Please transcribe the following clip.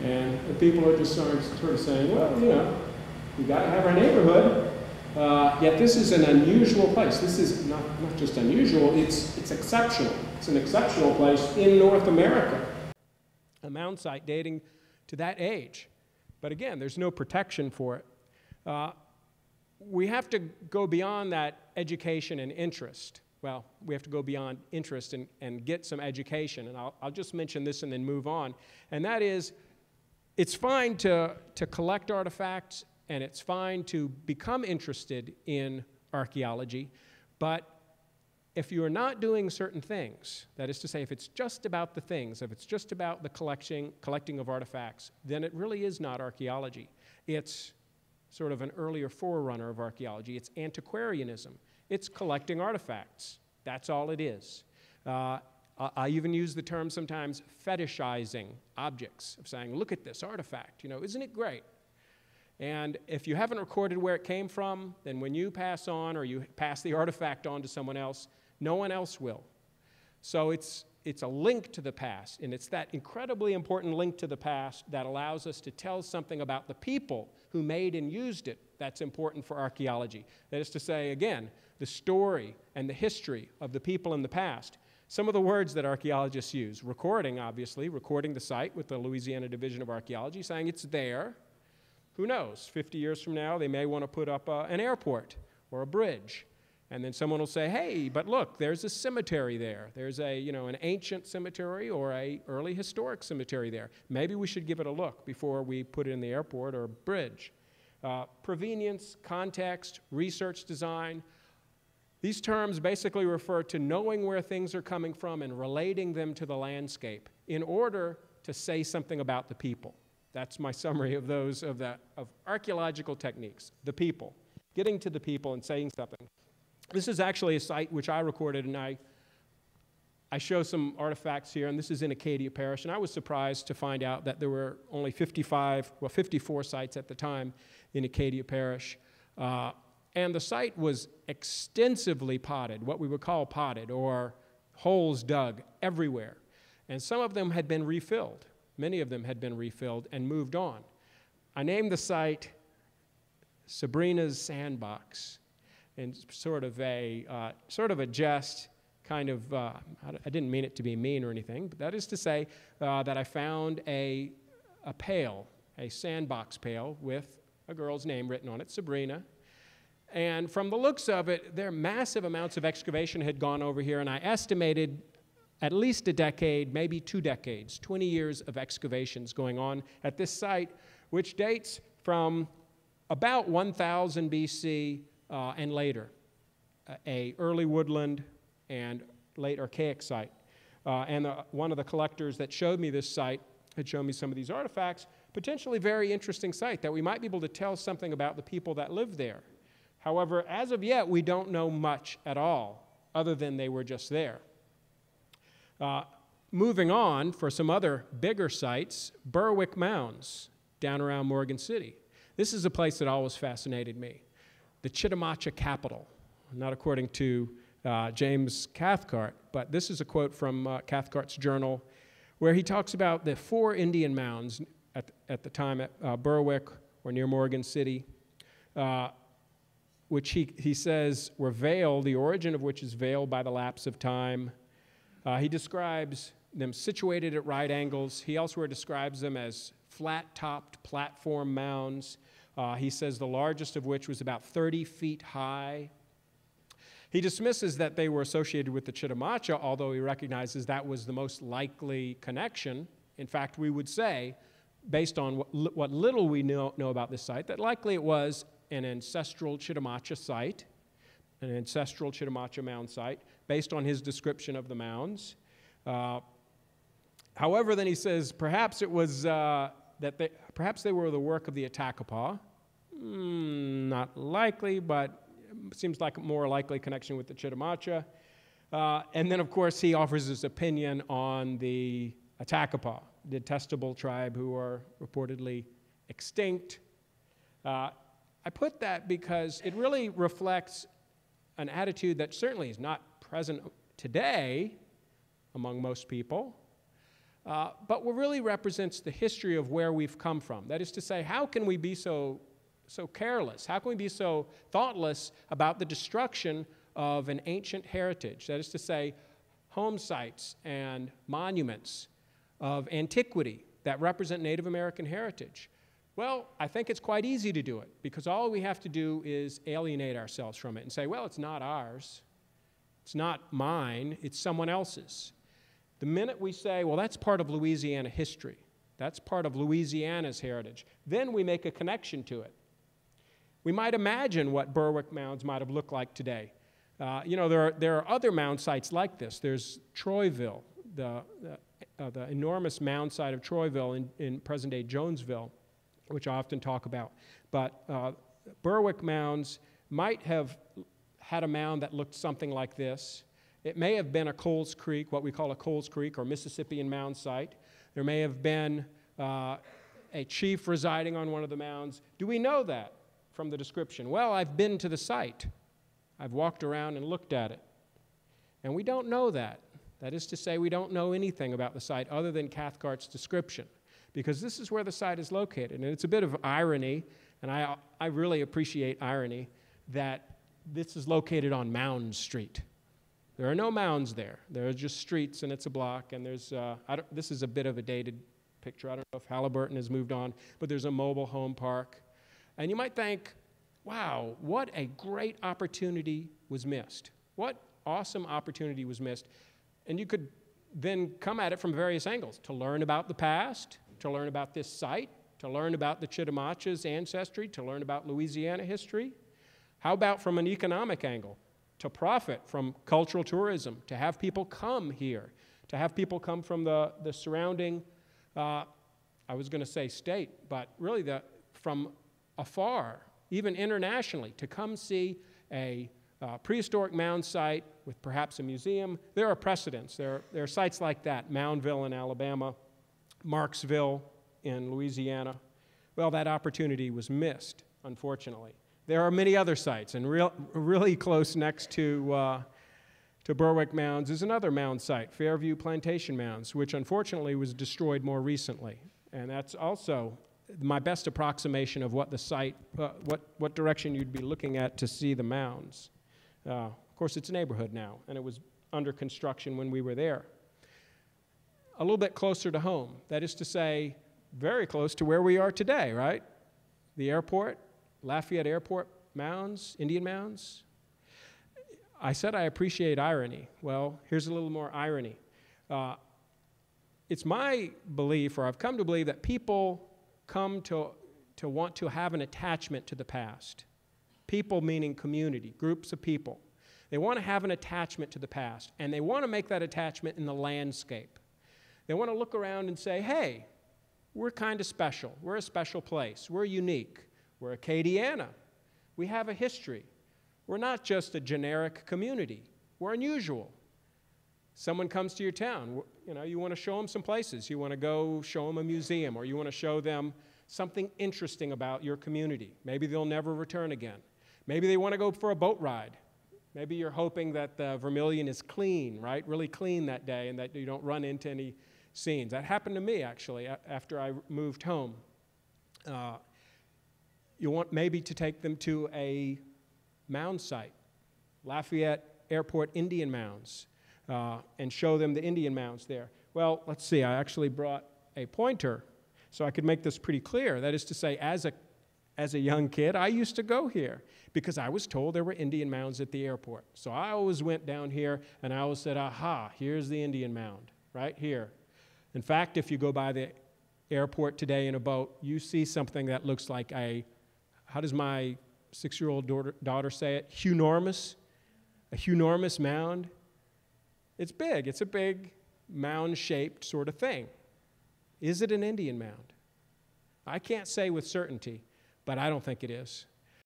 And the people are just sort of saying, well, you know, we got to have our neighborhood. Yet this is an unusual place. This is not just unusual, it's exceptional. It's an exceptional place in North America. A mound site dating to that age. But again, there's no protection for it. We have to go beyond that education and interest. Well, we have to go beyond interest and get some education. And I'll just mention this and then move on. And that is, it's fine to collect artifacts, and it's fine to become interested in archaeology, but if you're not doing certain things, that is to say, if it's just about the things, if it's just about the collecting of artifacts, then it really is not archaeology. It's sort of an earlier forerunner of archaeology. It's antiquarianism. It's collecting artifacts. That's all it is. I even use the term sometimes fetishizing objects, of saying, look at this artifact, you know, isn't it great? And if you haven't recorded where it came from, then when you pass on or you pass the artifact on to someone else, no one else will. So it's a link to the past, and it's that incredibly important link to the past that allows us to tell something about the people who made and used it that's important for archaeology. That is to say, again, the story and the history of the people in the past. Some of the words that archaeologists use, recording, obviously, recording the site with the Louisiana Division of Archaeology, saying it's there. Who knows? 50 years from now, they may want to put up an airport or a bridge. And then someone will say, hey, but look, there's a cemetery there. There's an ancient cemetery or a early historic cemetery there. Maybe we should give it a look before we put it in the airport or bridge. Provenience, context, research design. These terms basically refer to knowing where things are coming from and relating them to the landscape in order to say something about the people. That's my summary of those of archaeological techniques, the people, getting to the people and saying something. This is actually a site which I recorded, and I show some artifacts here, and this is in Acadia Parish, and I was surprised to find out that there were only 54 sites at the time in Acadia Parish, and the site was extensively potted, what we would call potted, or holes dug everywhere, and some of them had been refilled. Many of them had been refilled and moved on. I named the site Sabrina's Sandbox, and sort of a jest, kind of. I didn't mean it to be mean or anything, but that is to say that I found a pail, a sandbox pail with a girl's name written on it, Sabrina. And from the looks of it, there massive amounts of excavation had gone over here, and I estimated at least a decade, maybe 2 decades, 20 years of excavations going on at this site, which dates from about 1000 BC and later, a early woodland and late archaic site. And one of the collectors that showed me this site had shown me some of these artifacts, potentially very interesting site that we might be able to tell something about the people that lived there. However, as of yet, we don't know much at all, other than they were just there. Moving on, for some other bigger sites, Berwick Mounds, down around Morgan City. This is a place that always fascinated me. The Chitimacha capital, not according to James Cathcart, but this is a quote from Cathcart's journal, where he talks about the 4 Indian mounds at the time at Berwick or near Morgan City, which he says were veiled, the origin of which is veiled by the lapse of time. He describes them situated at right angles. He elsewhere describes them as flat-topped platform mounds. He says the largest of which was about 30 feet high. He dismisses that they were associated with the Chitimacha, although he recognizes that was the most likely connection. In fact, we would say, based on what little we know about this site, that likely it was an ancestral Chitimacha site, an ancestral Chitimacha mound site, based on his description of the mounds. However, then he says perhaps it was perhaps they were the work of the Attakapaw. Not likely, but it seems like a more likely connection with the Chitimacha. And then, of course, he offers his opinion on the Attakapaw, detestable tribe who are reportedly extinct. I put that because it really reflects an attitude that certainly is not present today among most people, but what really represents the history of where we've come from. That is to say, how can we be so careless? How can we be so thoughtless about the destruction of an ancient heritage? That is to say, home sites and monuments of antiquity that represent Native American heritage. Well, I think it's quite easy to do it, because all we have to do is alienate ourselves from it and say, well, it's not ours, it's not mine, it's someone else's. The minute we say, well, that's part of Louisiana history, that's part of Louisiana's heritage, then we make a connection to it. We might imagine what Berwick mounds might have looked like today. You know, there are other mound sites like this. There's Troyville, the enormous mound site of Troyville in present-day Jonesville, which I often talk about. But Berwick mounds might have had a mound that looked something like this. It may have been a Coles Creek, what we call a Coles Creek or Mississippian mound site. There may have been a chief residing on one of the mounds. Do we know that from the description? Well, I've been to the site. I've walked around and looked at it. And we don't know that. That is to say, we don't know anything about the site other than Cathcart's description, because this is where the site is located. And it's a bit of irony, and I really appreciate irony, that this is located on Mound Street. There are no mounds there. There are just streets, and it's a block, and there's, this is a bit of a dated picture. I don't know if Halliburton has moved on, but there's a mobile home park. And you might think, wow, what a great opportunity was missed. What awesome opportunity was missed. And you could then come at it from various angles, to learn about the past, to learn about this site, to learn about the Chitimacha's ancestry, to learn about Louisiana history. How about from an economic angle? To profit from cultural tourism, to have people come here, to have people come from the surrounding, I was going to say state, but really from afar, even internationally, to come see a prehistoric mound site with perhaps a museum. There are precedents. There are sites like that, Moundville in Alabama, Marksville in Louisiana. Well, that opportunity was missed, unfortunately. There are many other sites, and really close next to Berwick Mounds is another mound site, Fairview Plantation Mounds, which unfortunately was destroyed more recently. And that's also my best approximation of what the site, what direction you'd be looking at to see the mounds. Of course, it's a neighborhood now, and it was under construction when we were there. A little bit closer to home, that is to say, very close to where we are today, right? The airport, Lafayette Airport mounds, Indian mounds. I said I appreciate irony. Well, here's a little more irony. It's my belief, or I've come to believe, that people come to want to have an attachment to the past. People meaning community, groups of people. They want to have an attachment to the past, and they want to make that attachment in the landscape. They want to look around and say, hey, we're kind of special. We're a special place. We're unique. We're Acadiana. We have a history. We're not just a generic community. We're unusual. Someone comes to your town, you know, you want to show them some places. You want to go show them a museum, or you want to show them something interesting about your community. Maybe they'll never return again. Maybe they want to go for a boat ride. Maybe you're hoping that the Vermilion is clean, right? Really clean that day, and that you don't run into any scenes. That happened to me, actually, after I moved home. You want maybe to take them to a mound site, Lafayette Airport Indian Mounds, and show them the Indian mounds there. Well, let's see, I actually brought a pointer so I could make this pretty clear. That is to say, as a young kid, I used to go here because I was told there were Indian mounds at the airport. So I always went down here and I always said, aha, here's the Indian mound, right here. In fact, if you go by the airport today in a boat, you see something that looks like how does my 6-year-old daughter say it? Huenormous? A huenormous mound? It's big. It's a big mound-shaped sort of thing. Is it an Indian mound? I can't say with certainty, but I don't think it is.